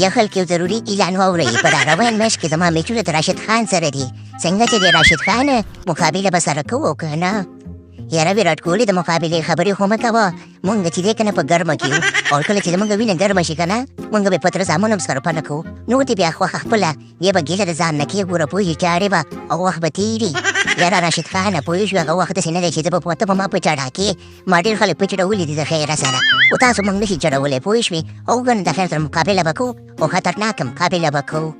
یا خلک یو ضروري اعلان واورئ په دا روان میاشت کې زما میچونه د راشد خان سره دي څنګه چې د راشد خان مقابله به سره کوو که نه یاره ویرات کوهلي د مقابلې خبرې خو مه کوه مونږ چې دی که نه په ګرمه کې یو او کله چې زمونږ وینه ګرمه شي که نه مونږ به پتره زامن هم سره پنه کوو نو دې بیا خوښه خپله یا به ګیله د ځان نه کېږوره پوهېږي چارې به او وخت به تېري یاره راشد خانه پوه شو هغه وخت داسې نه دی چې زه به ته به ما په چړه کې ما ډېر خلک په چړولي دي د خیره سره خو تاسو موږ نشي چړولی پوه شوې او ګنې د خیر سره مقابله به کوو او خطرناکه مقابله به کوو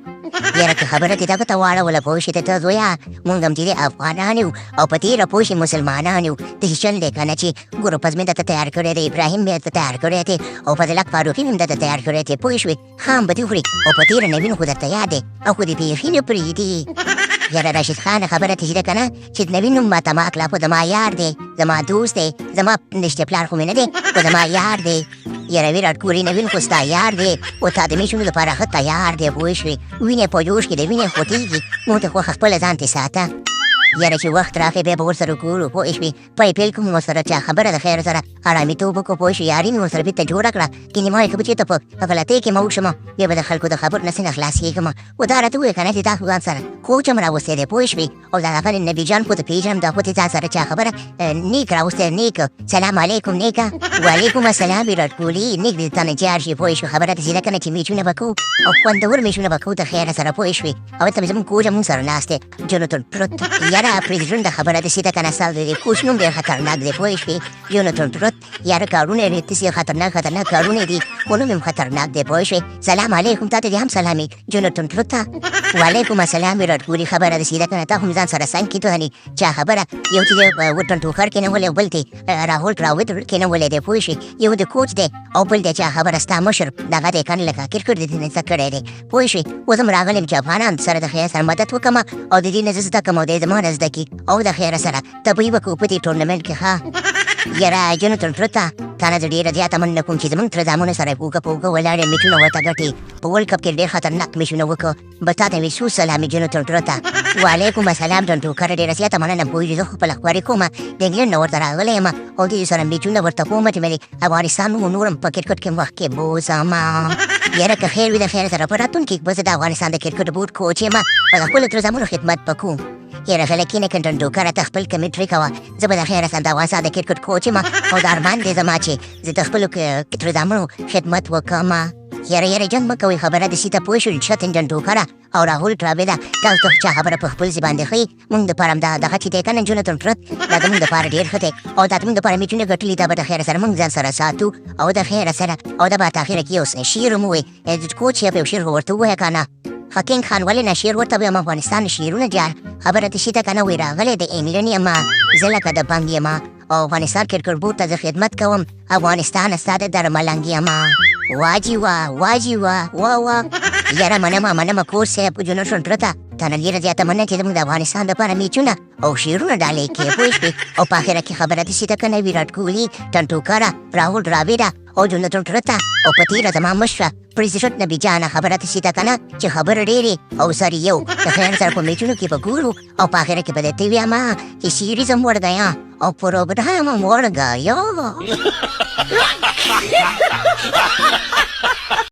یاره که خبره دې دغه ته واړوله پوه شې ته زویه مونږ هم چې دی افغانان یو او په تېره پوه شې مسلمانان یو داسې چل دی که نه چې ګورو پزمې درته تیار کړی دی ابراهیم بیا درته تیار کړی دی او فضلک فاروقي هم درته تیار کړی دی پوه شوې خام به دې خوري او په تېره نوین خو درته یاد دی او خو دې بیخي نه پرېږدي یاره راشد خان خبره ته چې ده که نه چې د نوین نوم ماته ما کړه خو زما یار دی زما دوست دی زما نشته پلار خو مې نه دی خو زما یار دی یاره ویرات کوهلي نوین خو ستا یار دی او تا د میچونو لپاره ښه تیار دی پوه شوې وینې په جوش کې د وینې خوټېږي نو ته خوښه خپله ځان تې ساته یاره چې وخت راغی بیا به ورسره ګورو پوه شوې پای پیل کوم ورسره چا خبره د خیر سره ارامېتوب وکړو پوه شوې یاري مې ورسره بېرته جوړه کړه ګینې ما وایي که به چېرته په غلطۍ کې مه وشم بیا به د خلکو د خبرو نه څنګه خلاصېږم او دا راته ووایه که نه چې تا خو ځان سره کوچ هم راوستی دی پوه شوې او د هغه نبي جان خو ته پېژنم دا خو ته ځان سره چا خبره نیک راوستی نیک سلام علیکم نیکه وعلیکم السلام ویرات کوهلي نیک دې ته نه جار شي پوه شوې خبره داسې ده که نه چې میچونه به کوو او خوندور میچونه به کوو د خیره سره پوه شوې او هلته به زموږ کوچ هم مونږ سره ناست دی جونتن پروت یاره پرېزیډنټ د خبره داسې ده که نه ستا د دې کوچ نوم ډېر خطرناک دی پوه شوې جونتن پروت یاره کارونه یې داسې خطرناک کارونه دي خو نوم هم خطرناک دی پوه شوې سلام علیکم تا ته دې هم سلامي جونتن پروت ته وعلیکم السلام ویرات کوهلي خبره داسې ده که نه تا هم ځان سره څنګ کې توهني چا خبره یو چې دی وټن ټوکر کېنولی او بل ته راهول راوت کېنولی دی پوه شوې یو د کوچ دی او بل دی چا خبره ستا مشر دغه دی که نه لکه کرکټ دې نه زده کړی دی پوه شوې اوس هم راغلی یم چې افغانانو سره د خیر سره مدد وکړم او د دې نه زه زده کړم او دی زما نه زده کړي او د خیره سره تبۍ وکړو په دې ټورنمنټ کې ښه یاره جونتن پروته تا نه زه ډېره زیاته مننه کوم چې زموږ تره زامنو سره پوکه ولاړې میچونه ورته ګټې په ورلډ کپ کې ډېر خطرناک میچونه وکړه به تا ته مې څو سلامي جونتن پروته وعلیکم السلام ډن ټوکره ډېره زیاته مننه پوهېږي زه خو خپله خواري کوم د انګلینډ نه ورته راغلی یم او دې سره میچونه ورته کوم چې مې افغانستان و نور هم په کرکټ کې وخت کې بوځم یاره که خیر وي د خیر سره په راتلونکي کې به زه د افغانستان د کرکټ بورډ کوچ یم او د خپلو تره زامنو خدمت به کوم یاره فلکینه کنټن ټوکره ته خپل کمنټري کوه زه به د خیره سره د افغانستان د کرکټ کوچ یم او د ارمان دی زما چې زه د خپلو تره زامنو خدمت وکړم یاره جنګ مه کوئ خبره داسې ته پوه شو ښه تنجن ټوکره او راهول ټراویله تاسو ته چا خبره په خپل ځای باندې ښایي مونږ دپاره هم دغه چې دی که نه جونتن پروت دا زموږ دپاره ډېر ښه دی او دا زموږ دپاره میچونه ګټلي دا به د خیره سره مونږ ځان سره ساتو او د خیره سره او دا به په اخره کې یو شعر هم ووایي کوچ یې په یو شعر ورته ووایه که نه حکیم خان ولې نه شعر ورته ویم افغانستان شعرونه جار خبره داسې ده که نه وایي راغلی د انګلینډ یم زه لکه د بنګ یم او افغانستان کرکټ بورډ ته زه خدمت کوم افغانستان ستا د درملنګ یم واجی وا یاره منمه کور صاحب جونتن پروته تا نه ډېره زیاته مننه چې زموږ د افغانستان دپاره میچونه او شعرونه ډالۍ کړې پوه شوې او په اخره کې خبره داسې ده که نه ویرات کوهلي ټنټوکره راهول ډراویډه او جونتن پروته او په تېره زما مشره پرېزیډنټ نبي جانه خبره داسې ده که نه چې خبره ډېرې او سر یو د خیر سره په میچونو کې به ګورو او په اخره کې به درته ویم چې سیریز هم ورګیا او پروګرام هم ورګیا